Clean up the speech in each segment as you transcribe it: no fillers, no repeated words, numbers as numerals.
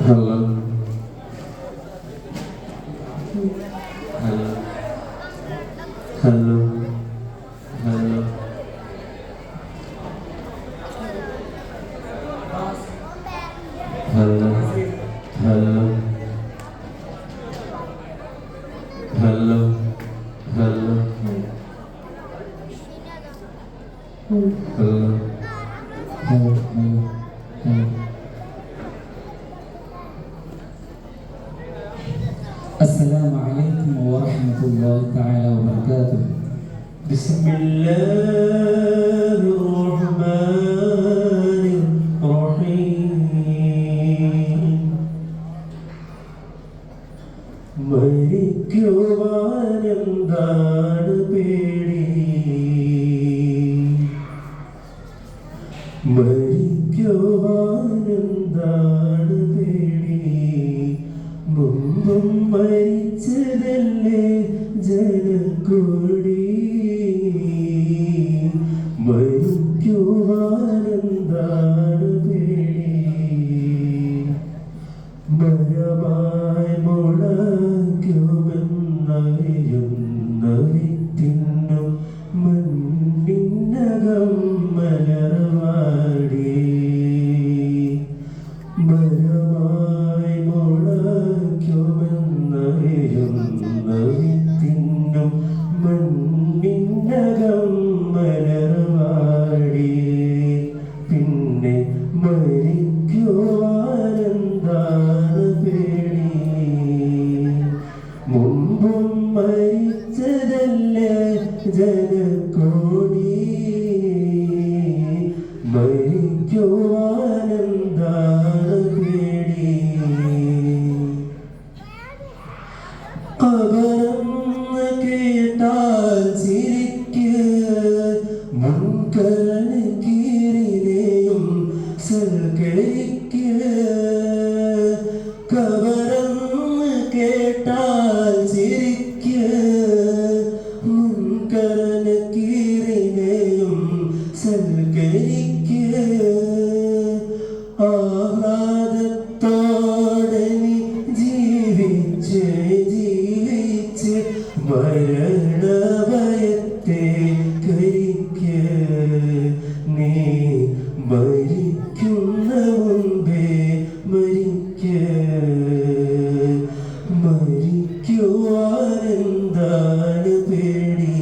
Hello. Hello. Hello. Hello. Hello. Hello. Hello. Hello. Hello. السلام عليكم ورحمة الله تعالى وبركاته. بسم الله الرحمن الرحيم. മരിക്കുവാനെന്താണ് പേടി, മരിക്കുവാനെന്താണ് പേടി, മുമ്പും മരിച്ചതല്ലേ ജനക്കൊടി, മരിക്കുവാനെന്താണ് പേടി, മരമായി മുളയ്ക്കുമെന്നറിയുന്ന വിത്തിനും മണ്ണിനകം മലർവാടി, മരമായി മുളയ്ക്കുമെന്നറിയുന്ന വിത്തിനും മണ്ണിനകം മലർവാടി, പിന്നെ മരിക്കുവാനെന്താണ് പേടി, മുമ്പും മരിച്ചതല്ലേ ജനക്കോടി, മരിക്കുവാനെന്താണ് പേടി, ഖബറെന്ന് കേട്ടാൽ ചിരിക്ക്, മുൻകരനക്കീറിനെയും സൽക്കരിക്ക്, ഖബറെന്ന് കേട്ടാൽ ചിരിക്ക്, മുൻകരനക്കീറിനെയും സൽക്കരിക്ക്, ആഹ്ലാദത്തോടെ നീ ജീവിച്ച് ജീവിച്ച് മരണഭയത്തെ കരിക്ക്, നീ മരിക്കുന്ന മുമ്പേ മരിക്ക്, മരിക്കുവാനെന്താണ് പേടി,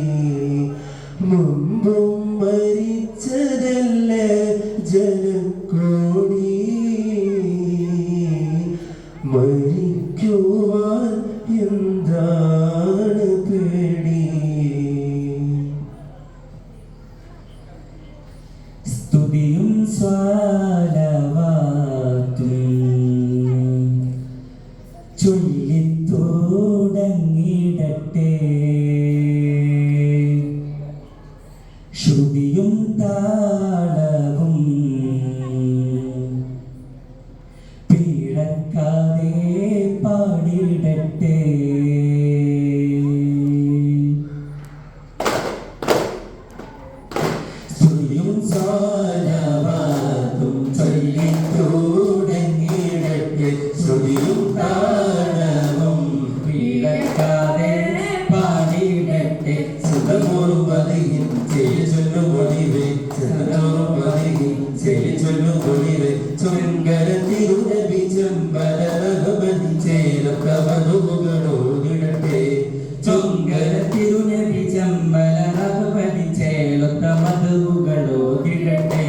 മുമ്പും മരിച്ചതല്ലേ ജനക്കോടി, മരിക്കുവാൻ എന്താണ് പേടി. സ്തുതിയും സ്വലാവാത്തും ചൊല്ലിത്തുടങ്ങിടട്ടെ, ശ്രുതിയും താളവും പിഴക്കാതെ പാടിടട്ടെ, സ്തുതിയും സ്വലാവാത്തും ചൊല്ലിത്തുടങ്ങിടട്ടെ, ശ്രുതിയും താളവും പിഴക്കാതെ പാടിടട്ടെ, സുഖമോറുപതിയും ചെയ്യൊല്ലുമൊഴിവേ, സുഖമോറുപതിയും ചെയ്യൊല്ലുമൊഴിവേ, ചൊങ്കരത്തിരുനബി ചെമ്പലരഹമതി ചേലൊത്തമതുകളോടിടട്ടെ, ചൊങ്കരത്തിരുനബി ചെമ്പലരഹമതി ചേലൊത്തമതുകളോടിടട്ടെ,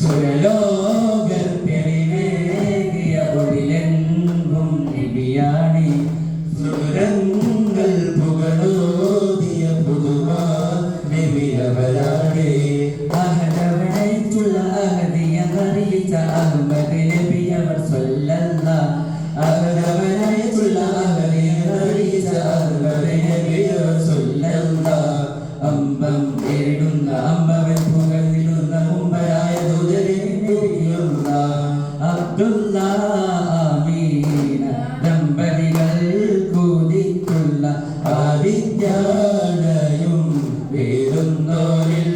സുരലോകത്തെളിവേകിയ ഒളിലെങ്കും നബിയാണി, സുരങ്ങൾ പുകളോതിയ പുതുമാ നബിയവരാണേ, അഹദവനൈറ്റുള്ള അഹദിയെന്നറിയിച്ച അഹ്മദ് നബിയവർ സ്വല്ലല്ലാഹ്, അഹദവനൈറ്റുള്ള അഹദിയെന്നറിയിച്ച അഹ്മദ് നബിയവർ സ്വല്ലല്ലാഹ്, അമ്പം തേടുന്ന അമ്പവൻ പുകഴ്ന്നിടുന്ന മുമ്പരായ ദൂതരെ നബിയുള്ള അബ്ദുള്ള ആമീന ദമ്പതികൾ കൂടിക്കുള്ള ആദിത്യാലയം വേറുന്നോരിൽ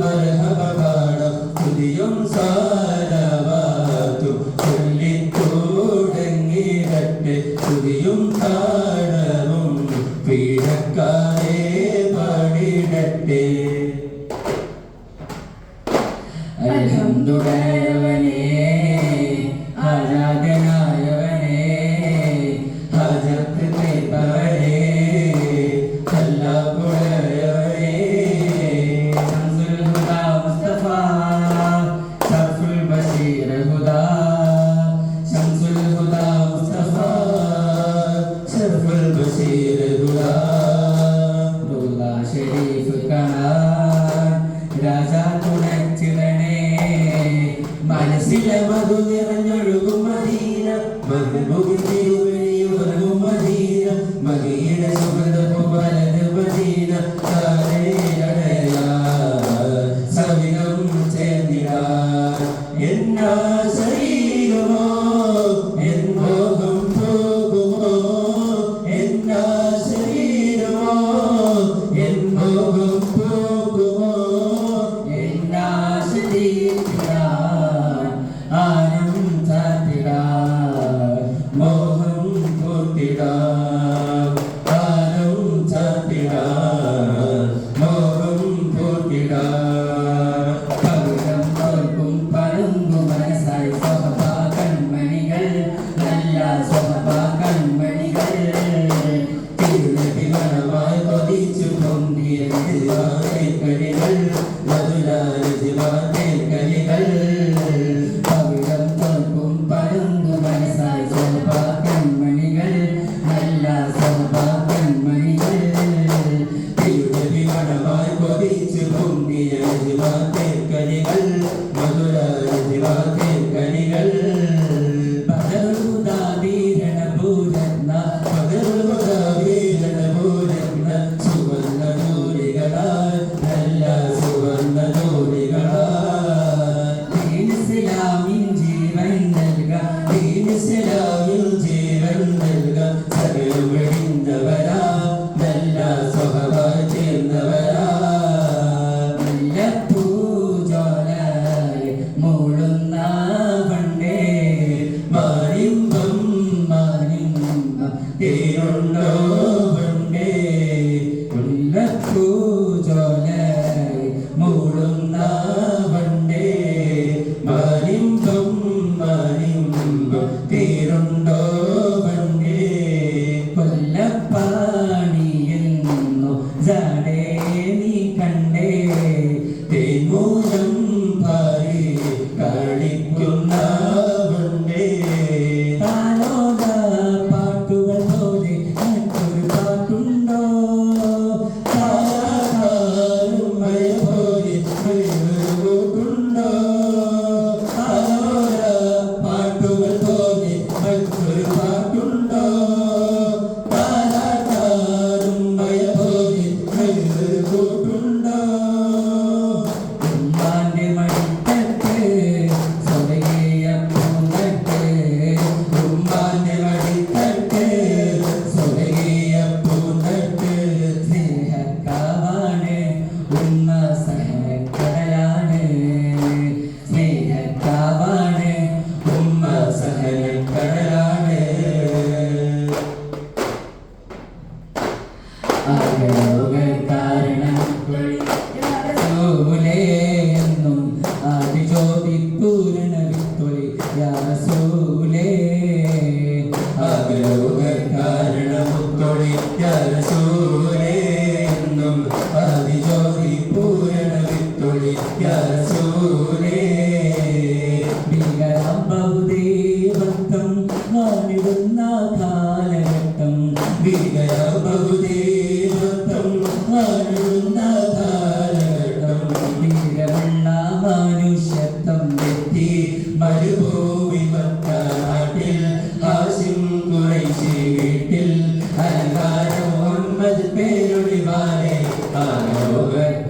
മർഹബ പാടം, സ്തുതിയും സ്വലാവാത്തും ചൊല്ലിത്തുടങ്ങി തീരട്ടെ. അൽഹംദുലില്ലാഹവനേ ആരാധനായവനേ ഹജത്ത് തീർപ്പവനേ അല്ലാഹുവേ ശംസുൽ ഹുദാ മുസ്തഫ സർഫുൽ ബശീർ ഹുദാ ശംസുൽ ഹുദാ മുസ്തഫ സർഫുൽ ബശീർ ഹുദാ ദുല്ലാ ഷരീഫ് കാണാൻ രാജാ തുണച്ചിടണേ മനസ്സിലെ മധു നിറഞ്ഞൊഴുകും മദീന മധുമുഖിൻ തിരുവഴിയൊഴുകും മദീന മദീന സുഹൃതപ്പു വലത് മദീന താരേടയാ സവിനം ചേർന്നിടാ എന്നാ ശരീരമോ എൻ മോഹം പോകുമോ എന്നാ ശരീരമോ എൻ മോഹം പോകുമോ എന്നാശ തീർത്തിടാൻ ആനം ചാർത്തിടാൻ മോഹം പൂർത്തിടാൻ ആനം ചാർത്തിടാൻ മോഹം പൂർത്തിടാൻ പവിഴം തോൽക്കും പളുങ്കു മനസ്സായി സ്വഭാ കൺമണികൾ നല്ല സ്വഭാ കൺമണികൾ തിരുനബി മണമായി കൊതിച്ചു പൊന്തിയ കളികൾ മധുരാജിമാന്റെ കളികൾ പവിഴം തോൽക്കും പളുങ്കു മനസ്സായി സ്വഭാ കൺമണികൾ നല്ല സ്വഭാ കൺമണികൾ തിരുനബി മണമായി കൊതിച്ചു പൊന്തിയ കളികൾ മധുരാജിമാന്റെ കളികൾ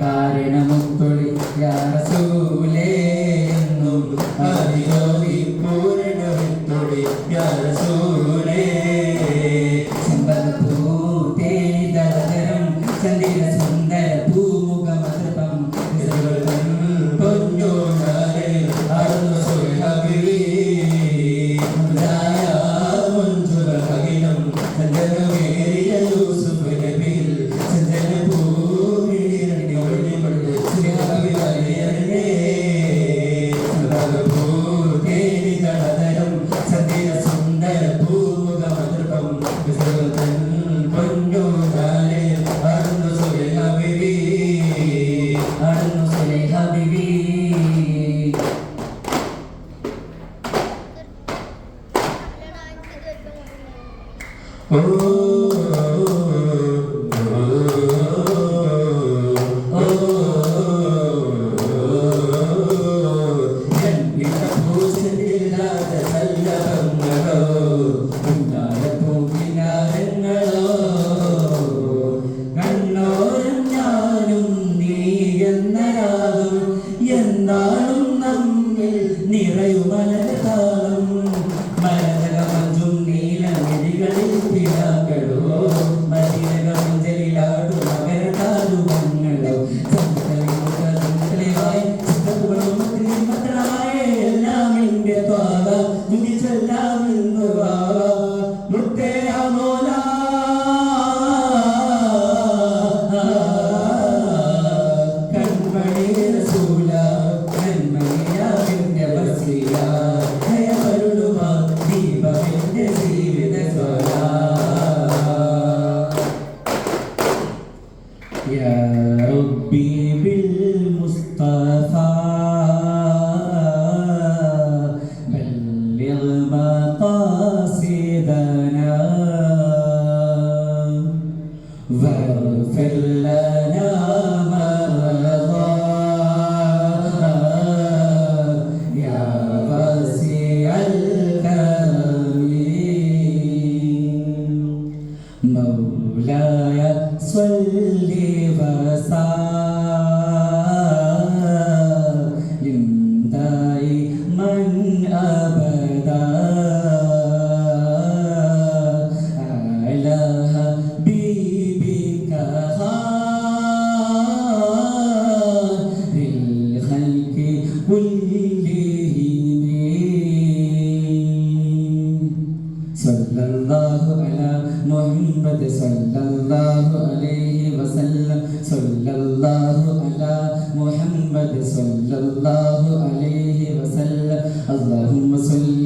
കാരണമുത്തൊളി യാ റസൂലേ العابدين എന്നാലും നമ്മിൽ നിറയുമലതാളം മരതകമഞ്ചും നീലനിധികളിൽ പിതാക്കളോ മതിരകമഞ്ചലിലാടും മകരതാരുമങ്ങളോ സംഘമായി എല്ലാം എന്റെ ത്വാക തുതിച്ചെല്ലാം ഇന്ന് മുത്തേ അമോല يا ربي بالمصطفى بلغ مقاصدنا واغفر لنا ما مضى يا واسع الكرم مولاي صل وسلم دائما أبدا على حبيبك خير الخلق كلهم صلى الله على محمد صلى الله عليه وسلم صلى الله على محمد صلى الله عليه وسلم اللهم صل